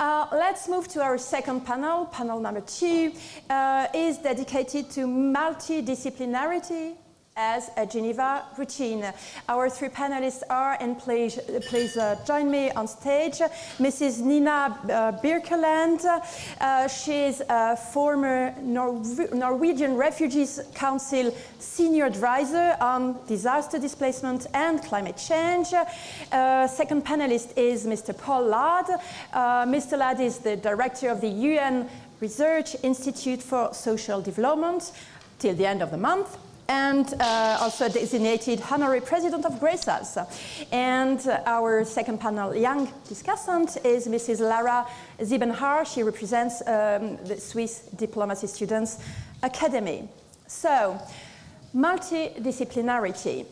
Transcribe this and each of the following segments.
Let's move to our second panel. Panel number 2 is dedicated to multidisciplinarity as a Geneva routine. Our 3 panelists are, and please join me on stage, Mrs. Nina Birkeland. She's a former Norwegian Refugees Council Senior Advisor on Disaster Displacement and Climate Change. Second panelist is Mr. Paul Ladd. Mr. Ladd is the Director of the UN Research Institute for Social Development till the end of the month, and also designated Honorary President of Greycells. And our second panel young discussant is Mrs. Lara Siebenhaar. She represents the Swiss Diplomacy Students Academy. So, multidisciplinarity,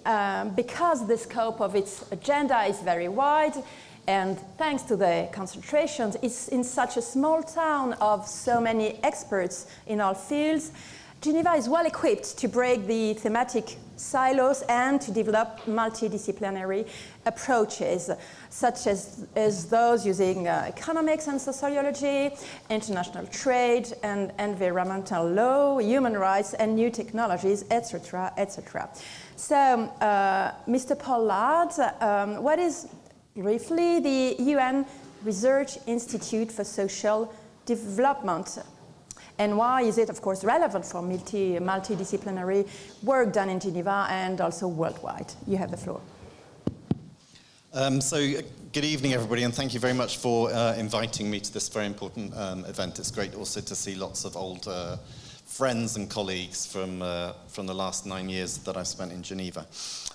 because the scope of its agenda is very wide, and thanks to the concentrations, it's in such a small town of so many experts in all fields, Geneva is well equipped to break the thematic silos and to develop multidisciplinary approaches, such as those using economics and sociology, international trade and environmental law, human rights and new technologies, etc., etc. So, Mr. Paul Ladd, what is briefly the UN Research Institute for Social Development? And why is it, of course, relevant for multidisciplinary work done in Geneva and also worldwide? You have the floor. Good evening, everybody, and thank you very much for inviting me to this very important event. It's great also to see lots of old friends and colleagues from the last 9 years that I've spent in Geneva.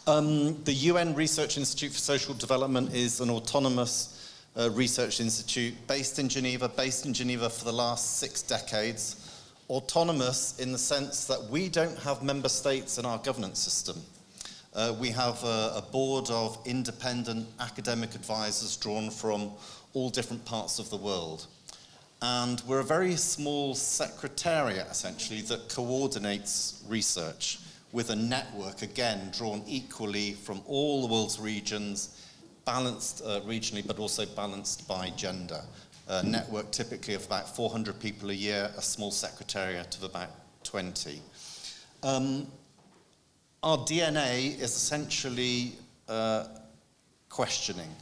The UN Research Institute for Social Development is an autonomous research institute based in Geneva for the last 6 decades. Autonomous in the sense that we don't have member states in our governance system. We have a board of independent academic advisors drawn from all different parts of the world. And we're a very small secretariat, essentially, that coordinates research with a network, again, drawn equally from all the world's regions, balanced regionally, but also balanced by gender. A network typically of about 400 people a year, a small secretariat of about 20. Our DNA is essentially questioning.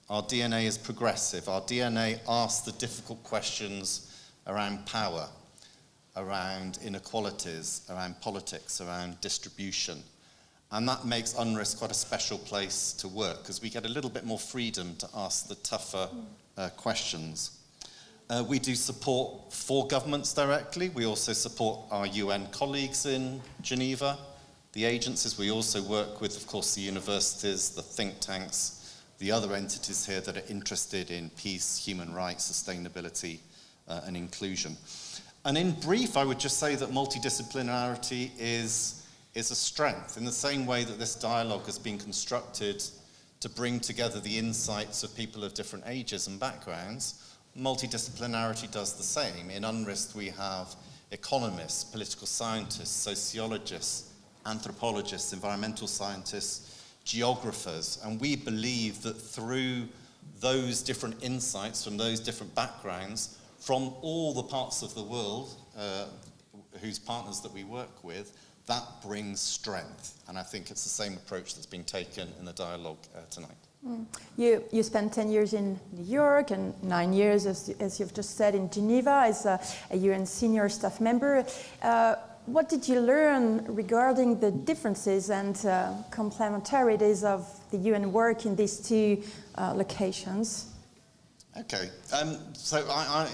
Our DNA is progressive. Our DNA asks the difficult questions around power, around inequalities, around politics, around distribution. And that makes UNRIS quite a special place to work, because we get a little bit more freedom to ask the tougher questions. We do support for governments directly. We also support our UN colleagues in Geneva, the agencies. We also work with, of course, the universities, the think tanks, the other entities here that are interested in peace, human rights, sustainability, and inclusion. And in brief, I would just say that multidisciplinarity is a strength, in the same way that this dialogue has been constructed to bring together the insights of people of different ages and backgrounds. Multidisciplinarity does the same. In UNRIS, we have economists, political scientists, sociologists, anthropologists, environmental scientists, geographers, and we believe that through those different insights from those different backgrounds, from all the parts of the world whose partners that we work with, that brings strength. And I think it's the same approach that's being taken in the dialogue tonight. You spent 10 years in New York and 9 years, as you've just said, in Geneva as a UN senior staff member. What did you learn regarding the differences and complementarities of the UN work in these 2 locations? Okay, so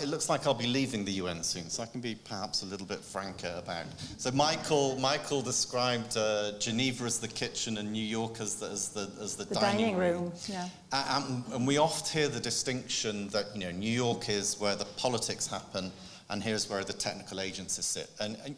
it looks like I'll be leaving the UN soon, so I can be perhaps a little bit franker about it. So Michael described Geneva as the kitchen and New York as the dining room. Yeah. And we oft hear the distinction that, you know, New York is where the politics happen, and here's where the technical agencies sit. And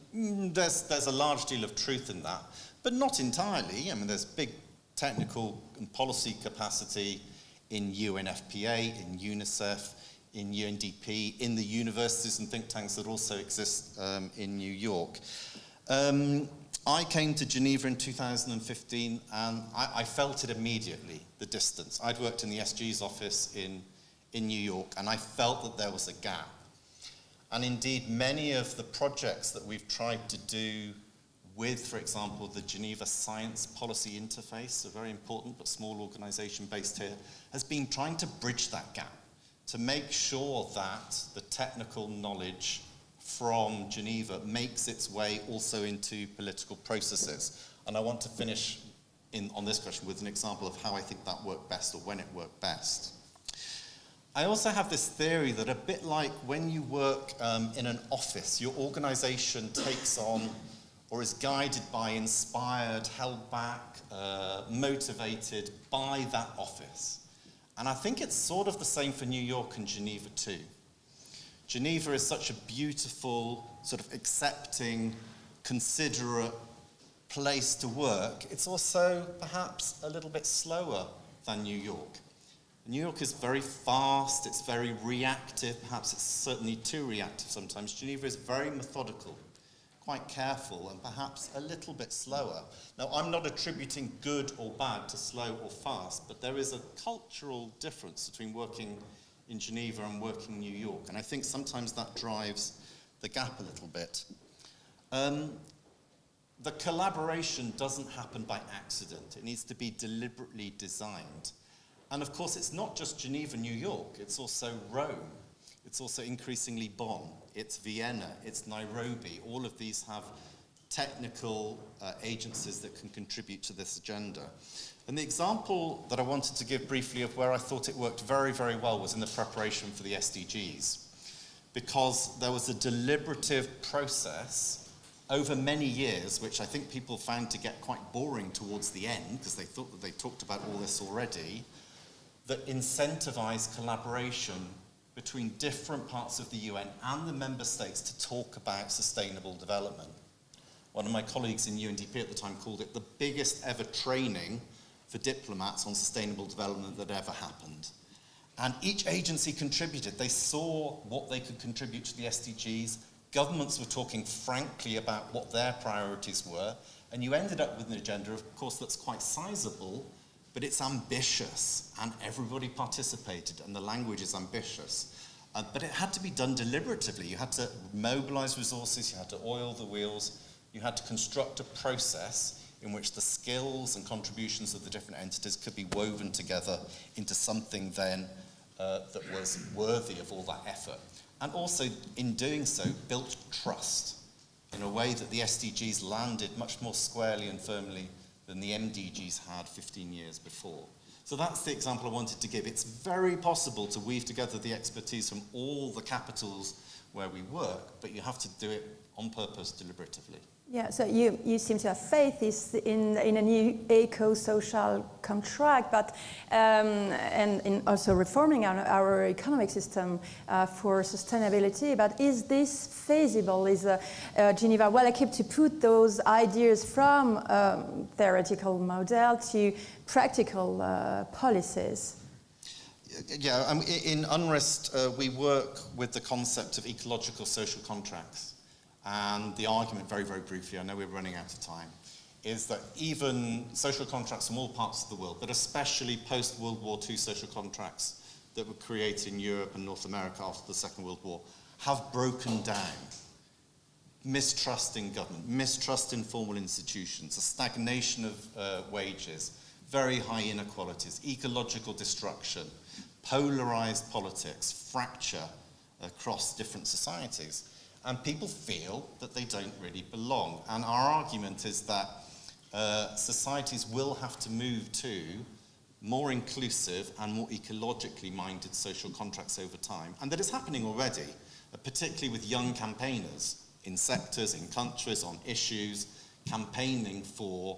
there's a large deal of truth in that, but not entirely. I mean, there's big technical and policy capacity in UNFPA, in UNICEF, in UNDP, in the universities and think tanks that also exist in New York. I came to Geneva in 2015, and I felt it immediately, the distance. I'd worked in the SG's office in in New York, and I felt that there was a gap. And indeed, many of the projects that we've tried to do with, for example, the Geneva Science Policy Interface, a very important but small organization based here, has been trying to bridge that gap, to make sure that the technical knowledge from Geneva makes its way also into political processes. And I want to finish on this question with an example of how I think that worked best, or when it worked best. I also have this theory that a bit like when you work in an office, your organization takes on or is guided by, inspired, held back, motivated by that office. And I think it's sort of the same for New York and Geneva too. Geneva is such a beautiful, sort of accepting, considerate place to work. It's also perhaps a little bit slower than New York. New York is very fast, it's very reactive, perhaps it's certainly too reactive sometimes. Geneva is very methodical, quite careful, and perhaps a little bit slower. Now, I'm not attributing good or bad to slow or fast, but there is a cultural difference between working in Geneva and working in New York, and I think sometimes that drives the gap a little bit. The collaboration doesn't happen by accident. It needs to be deliberately designed. And of course, it's not just Geneva, New York, it's also Rome, it's also increasingly Bonn, it's Vienna, it's Nairobi. All of these have technical agencies that can contribute to this agenda. And the example that I wanted to give briefly of where I thought it worked very, very well was in the preparation for the SDGs, because there was a deliberative process over many years, which I think people found to get quite boring towards the end, because they thought that they talked about all this already, that incentivise collaboration between different parts of the UN and the member states to talk about sustainable development. One of my colleagues in UNDP at the time called it the biggest ever training for diplomats on sustainable development that ever happened. And each agency contributed. They saw what they could contribute to the SDGs. Governments were talking frankly about what their priorities were. And you ended up with an agenda, of course, that's quite sizable, but it's ambitious, and everybody participated, and the language is ambitious. But it had to be done deliberatively. You had to mobilize resources, you had to oil the wheels, you had to construct a process in which the skills and contributions of the different entities could be woven together into something then that was worthy of all that effort. And also, in doing so, built trust in a way that the SDGs landed much more squarely and firmly than the MDGs had 15 years before. So that's the example I wanted to give. It's very possible to weave together the expertise from all the capitals where we work, but you have to do it on purpose, deliberatively. Yeah, so you seem to have faith in a new eco-social contract, but and in also reforming our economic system for sustainability. But is this feasible? Is Geneva well equipped to put those ideas from theoretical model to practical policies? Yeah, in UNREST we work with the concept of ecological social contracts. And the argument, very, very briefly, I know we're running out of time, is that even social contracts from all parts of the world, but especially post-World War II social contracts that were created in Europe and North America after the Second World War, have broken down. Mistrust in government, mistrust in formal institutions, a stagnation of wages, very high inequalities, ecological destruction, polarized politics, fracture across different societies. And people feel that they don't really belong. And our argument is that societies will have to move to more inclusive and more ecologically minded social contracts over time. And that is happening already, particularly with young campaigners in sectors, in countries, on issues, campaigning for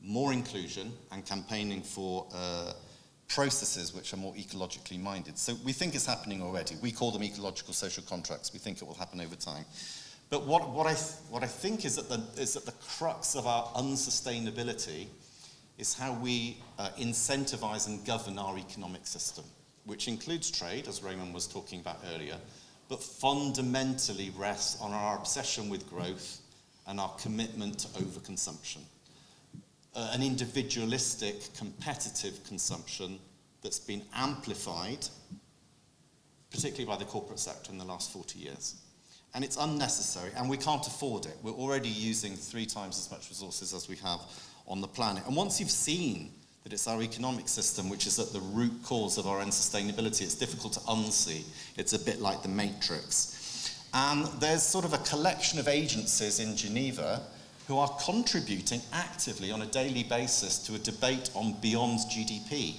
more inclusion and campaigning for processes which are more ecologically minded. So we think it's happening already. We call them ecological social contracts. We think it will happen over time. But what I think is at the crux of our unsustainability is how we incentivize and govern our economic system, which includes trade, as Raymond was talking about earlier, but fundamentally rests on our obsession with growth and our commitment to overconsumption. An individualistic, competitive consumption that's been amplified particularly by the corporate sector in the last 40 years. And it's unnecessary, and we can't afford it. We're already using 3 times as much resources as we have on the planet. And once you've seen that it's our economic system which is at the root cause of our unsustainability, it's difficult to unsee. It's a bit like the Matrix. And there's sort of a collection of agencies in Geneva who are contributing actively on a daily basis to a debate on beyond GDP.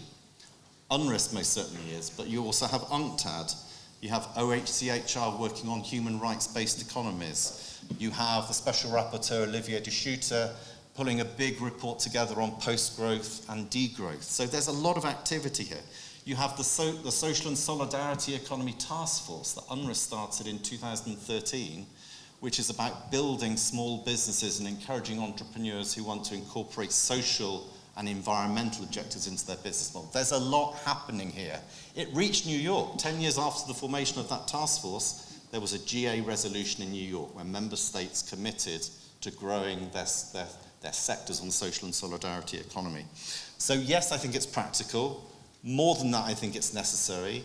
UNRWA most certainly is, but you also have UNCTAD. You have OHCHR working on human rights-based economies. You have the Special Rapporteur, Olivier de Schutter, pulling a big report together on post-growth and degrowth. So there's a lot of activity here. You have the Social and Solidarity Economy Task Force that UNRWA started in 2013, which is about building small businesses and encouraging entrepreneurs who want to incorporate social and environmental objectives into their business model. There's a lot happening here. It reached New York. 10 years after the formation of that task force, there was a GA resolution in New York where member states committed to growing their sectors on the social and solidarity economy. So yes, I think it's practical. More than that, I think it's necessary.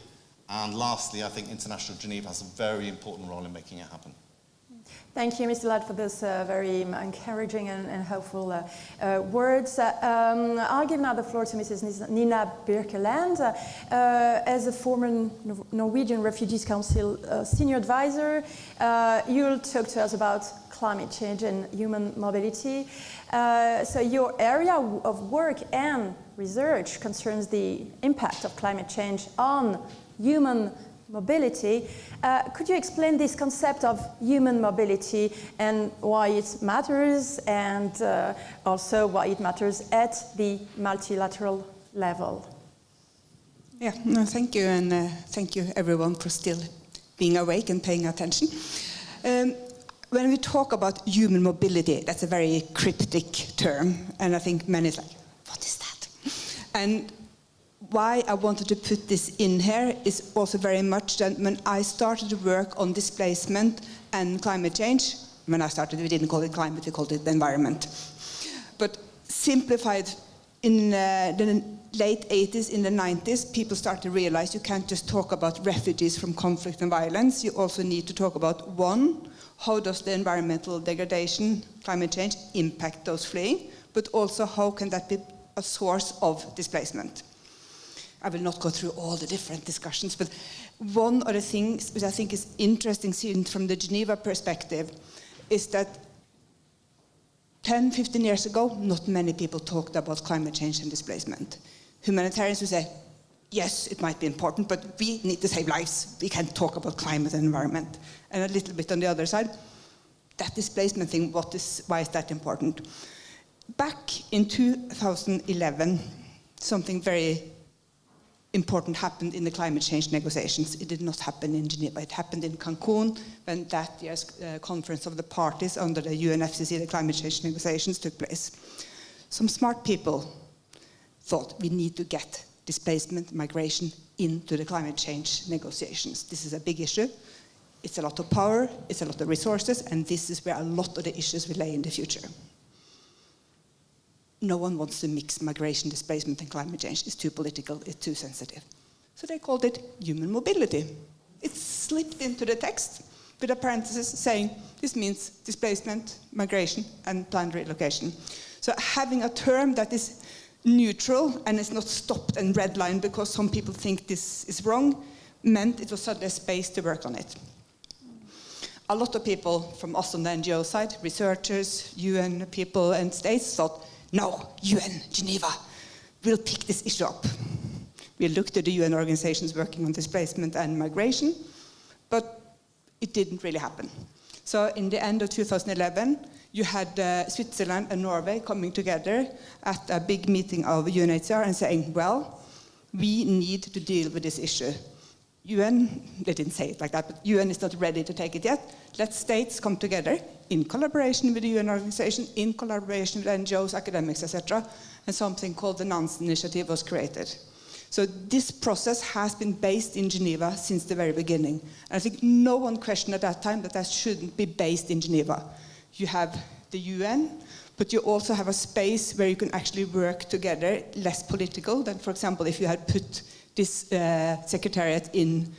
And lastly, I think International Geneva has a very important role in making it happen. Thank you, Mr. Ladd, for those very encouraging and helpful words. I'll give now the floor to Mrs. Nina Birkeland. As a former Norwegian Refugees Council senior advisor, you'll talk to us about climate change and human mobility. So your area of work and research concerns the impact of climate change on human mobility. Could you explain this concept of human mobility and why it matters, and also why it matters at the multilateral level? Yeah, no, thank you, and thank you everyone for still being awake and paying attention. When we talk about human mobility, that's a very cryptic term, and I think many is like, what is that? And why I wanted to put this in here is also very much that when I started to work on displacement and climate change, when I started, we didn't call it climate, we called it the environment. But simplified, in the late 80s, in the 90s, people started to realize you can't just talk about refugees from conflict and violence. You also need to talk about, one, how does the environmental degradation, climate change, impact those fleeing, but also how can that be a source of displacement? I will not go through all the different discussions, but one of the things which I think is interesting seen from the Geneva perspective is that 10, 15 years ago, not many people talked about climate change and displacement. Humanitarians would say, yes, it might be important, but we need to save lives. We can't talk about climate and environment. And a little bit on the other side, that displacement thing, why is that important? Back in 2011, something very important happened in the climate change negotiations. It did not happen in Geneva. It happened in Cancun when that year's conference of the parties under the UNFCCC, the climate change negotiations, took place. Some smart people thought we need to get displacement, migration into the climate change negotiations. This is a big issue. It's a lot of power, it's a lot of resources, and this is where a lot of the issues will lay in the future. No one wants to mix migration, displacement, and climate change. It's too political, it's too sensitive. So they called it human mobility. It's slipped into the text with a parenthesis saying this means displacement, migration, and planned relocation. So having a term that is neutral and is not stopped and redlined because some people think this is wrong meant it was suddenly a space to work on it. A lot of people from us on the NGO side, researchers, UN people, and states thought, no, UN, Geneva, will pick this issue up. We looked at the UN organizations working on displacement and migration, but it didn't really happen. So in the end of 2011, you had Switzerland and Norway coming together at a big meeting of UNHCR and saying, well, we need to deal with this issue. UN, they didn't say it like that, but UN is not ready to take it yet. Let states come together in collaboration with the UN organization, in collaboration with NGOs, academics, etc. And something called the Nansen Initiative was created. So this process has been based in Geneva since the very beginning. And I think no one questioned at that time that that shouldn't be based in Geneva. You have the UN, but you also have a space where you can actually work together, less political than, for example, if you had put this secretariat in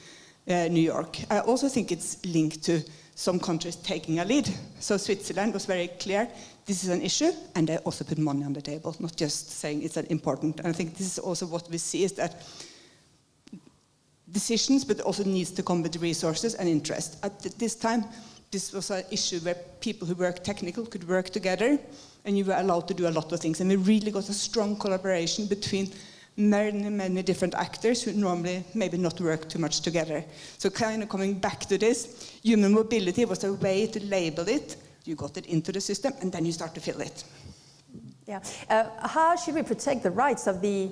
New York. I also think it's linked to some countries taking a lead. So Switzerland was very clear, this is an issue, and they also put money on the table, not just saying it's important. And I think this is also what we see, is that decisions, but also needs to come with resources and interest. At this time, this was an issue where people who work technical could work together, and you were allowed to do a lot of things. And we really got a strong collaboration between many different actors who normally maybe not work too much together. So kind of coming back to this, human mobility was a way to label it. You got it into the system, and then you start to fill it. Yeah. How should we protect the rights of the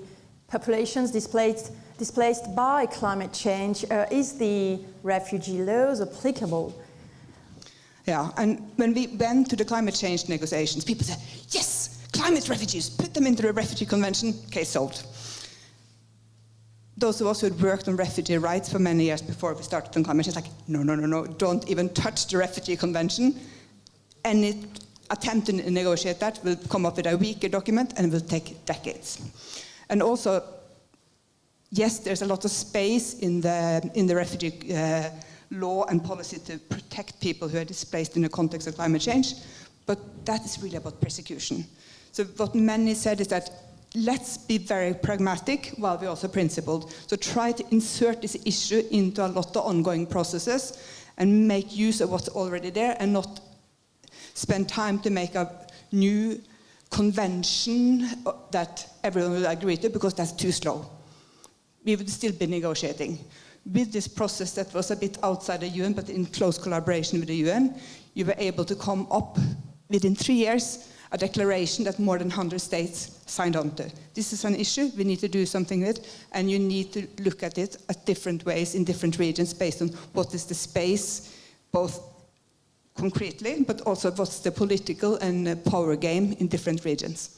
populations displaced by climate change? Is the refugee laws applicable? Yeah, and when we went to the climate change negotiations, people said, yes, climate refugees, put them into the refugee convention, case solved. Those of us who had worked on refugee rights for many years before we started on climate change, like, no, don't even touch the refugee convention. Any attempt to negotiate that will come up with a weaker document, and it will take decades. And also, yes, there's a lot of space in the refugee law and policy to protect people who are displaced in the context of climate change, but that is really about persecution. So what many said is that let's be very pragmatic while we're also principled. So try to insert this issue into a lot of ongoing processes and make use of what's already there, and not spend time to make a new convention that everyone will agree to, because that's too slow. We would still be negotiating. With this process that was a bit outside the UN, but in close collaboration with the UN, you were able to come up within 3 years a declaration that more than 100 states signed on to. This is an issue we need to do something with, and you need to look at it at different ways in different regions based on what is the space, both concretely, but also what's the political and power game in different regions.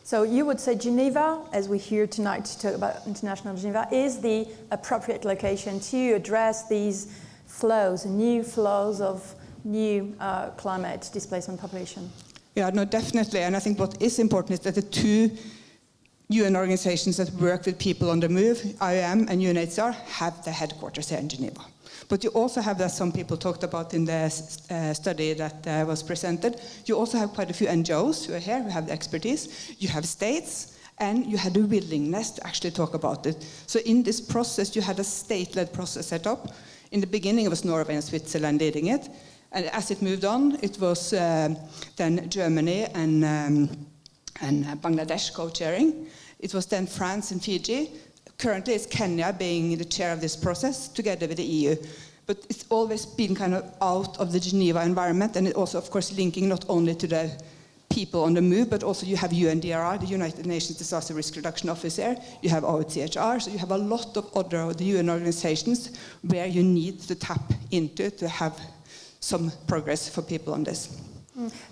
So you would say Geneva, as we hear tonight to talk about International Geneva, is the appropriate location to address these flows, new flows of new climate displacement population? Yeah, no, definitely. And I think what is important is that the two UN organizations that work with people on the move, IOM and UNHCR, have their headquarters here in Geneva. But you also have, that some people talked about in the study that was presented, you also have quite a few NGOs who are here, who have the expertise. You have states, and you had the willingness to actually talk about it. So in this process, you had a state-led process set up. In the beginning, it was Norway and Switzerland leading it. And as it moved on, it was then Germany and Bangladesh co-chairing. It was then France and Fiji. Currently, it's Kenya being the chair of this process, together with the EU. But it's always been kind of out of the Geneva environment, and it also, of course, linking not only to the people on the move, but also you have UNDRI, the United Nations Disaster Risk Reduction Office here. You have OHCHR, so you have a lot of other the UN organizations where you need to tap into to have some progress for people on this.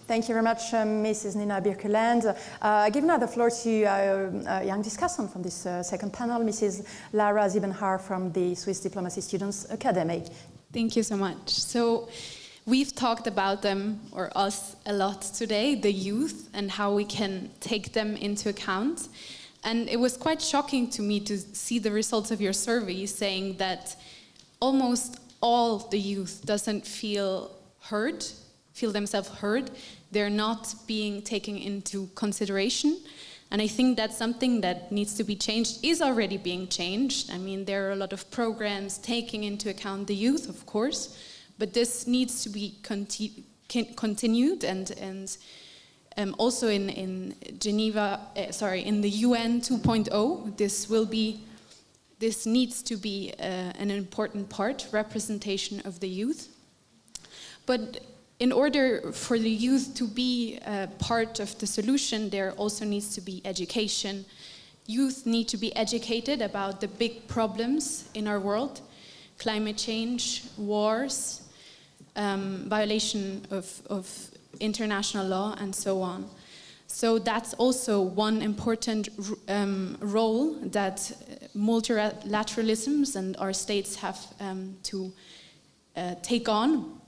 Thank you very much, Mrs. Nina Birkeland. I give now the floor to a young discussant from this second panel, Mrs. Lara Siebenhaar from the Swiss Diplomacy Students Academy. Thank you so much. So we've talked about them, or us, a lot today, the youth, and how we can take them into account. And it was quite shocking to me to see the results of your survey saying that almost all the youth doesn't feel themselves heard. They're not being taken into consideration. And I think that's something that needs to be changed, is already being changed. I mean, there are a lot of programs taking into account the youth, of course, but this needs to be continued, and also in Geneva, in the UN 2.0, this needs to be an important part, representation of the youth. But in order for the youth to be part of the solution, there also needs to be education. Youth need to be educated about the big problems in our world: climate change, wars, violation of international law, and so on. So that's also one important role that multilateralisms and our states have to take on.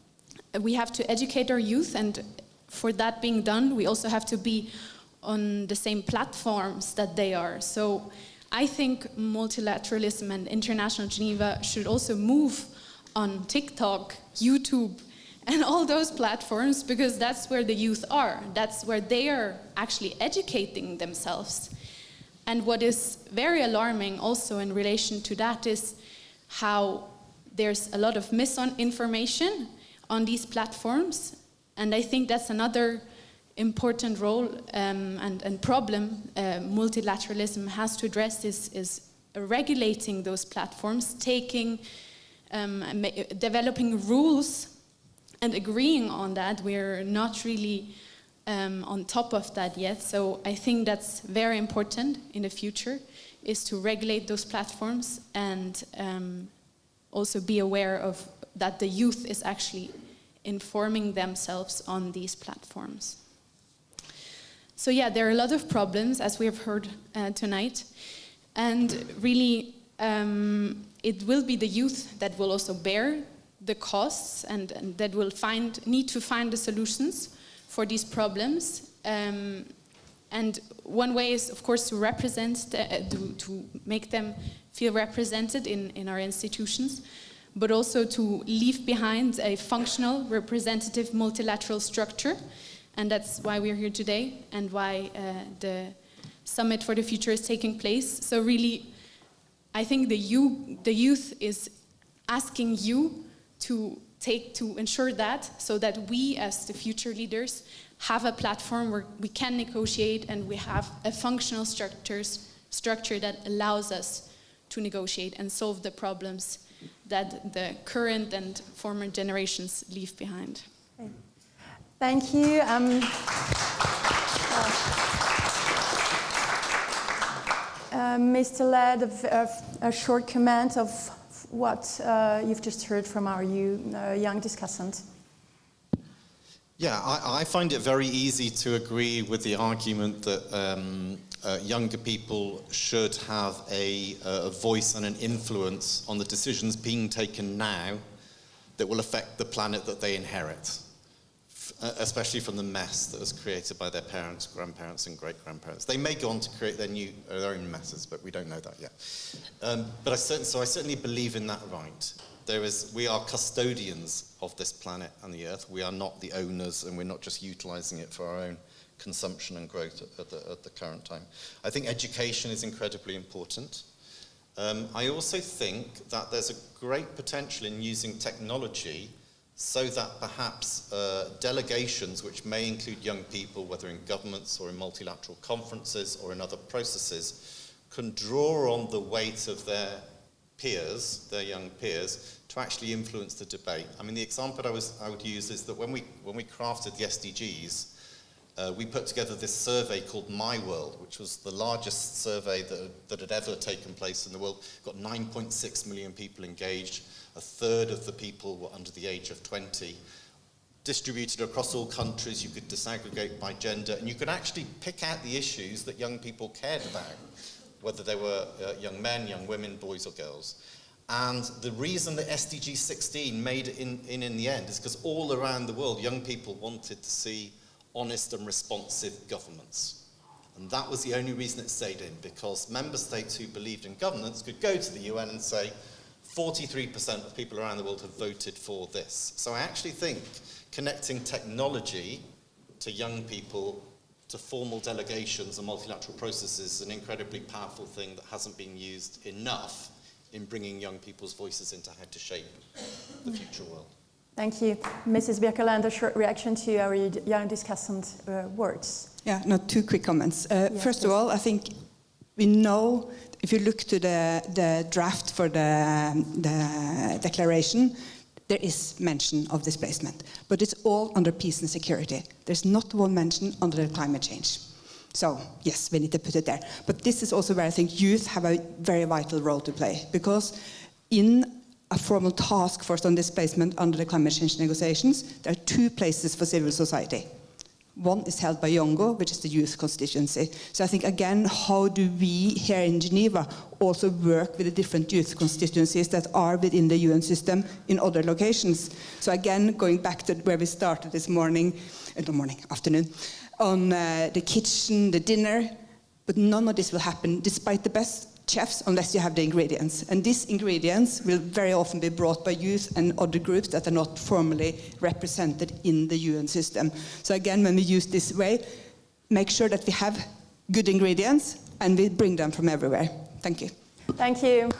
We have to educate our youth, and for that being done, we also have to be on the same platforms that they are. So I think multilateralism and International Geneva should also move on TikTok, YouTube, and all those platforms, because that's where the youth are. That's where they are actually educating themselves. And what is very alarming also in relation to that is how there's a lot of misinformation on these platforms. And I think that's another important role and problem multilateralism has to address is regulating those platforms, developing rules and agreeing on that. We're not really on top of that yet. So I think that's very important in the future, is to regulate those platforms and also be aware of that the youth is actually informing themselves on these platforms. So yeah, there are a lot of problems, as we have heard tonight. And really, it will be the youth that will also bear the costs and that will need to find the solutions for these problems. And one way is, of course, to represent, to make them feel represented in our institutions, but also to leave behind a functional, representative, multilateral structure. And that's why we're here today and why the Summit for the Future is taking place. So really, I think the youth is asking you to ensure that, so that we as the future leaders have a platform where we can negotiate and we have a functional structure that allows us to negotiate and solve the problems that the current and former generations leave behind. Okay. Thank you. Mr. Ladd, a short comment of what you've just heard from our young discussant. Yeah, I find it very easy to agree with the argument that younger people should have a voice and an influence on the decisions being taken now that will affect the planet that they inherit, especially from the mess that was created by their parents, grandparents, and great-grandparents. They may go on to create their own messes, but we don't know that yet. But I certainly believe in that right. We are custodians of this planet and the Earth. We are not the owners, and we're not just utilizing it for our own consumption and growth at the current time. I think education is incredibly important. I also think that there's a great potential in using technology so that perhaps delegations, which may include young people, whether in governments or in multilateral conferences or in other processes, can draw on the weight of their peers, their young peers, to actually influence the debate. I mean, the example I would use is that when we crafted the SDGs, we put together this survey called My World, which was the largest survey that had ever taken place in the world. Got 9.6 million people engaged. A third of the people were under the age of 20. Distributed across all countries, you could disaggregate by gender, and you could actually pick out the issues that young people cared about, whether they were young men, young women, boys or girls. And the reason that SDG 16 made it in the end is because all around the world, young people wanted to see honest and responsive governments. And that was the only reason it stayed in, because member states who believed in governance could go to the UN and say, 43% of people around the world have voted for this. So I actually think connecting technology to young people, to formal delegations and multilateral processes is an incredibly powerful thing that hasn't been used enough in bringing young people's voices into how to shape the future world. Thank you. Mrs. Birkeland, a short reaction to our young discussant words. Yeah, no, two quick comments. Yes, first please. of all, I think we know, if you look to the draft for the declaration, there is mention of displacement, but it's all under peace and security. There's not one mention under climate change. So, yes, we need to put it there. But this is also where I think youth have a very vital role to play, because in a formal task force on displacement under the climate change negotiations, there are two places for civil society. One is held by YONGO, which is the youth constituency. So I think, again, how do we here in Geneva also work with the different youth constituencies that are within the UN system in other locations? So again, going back to where we started this afternoon, on the kitchen, the dinner, but none of this will happen despite the best chefs unless you have the ingredients. And these ingredients will very often be brought by youth and other groups that are not formally represented in the UN system. So again, when we use this way, make sure that we have good ingredients and we bring them from everywhere. Thank you. Thank you.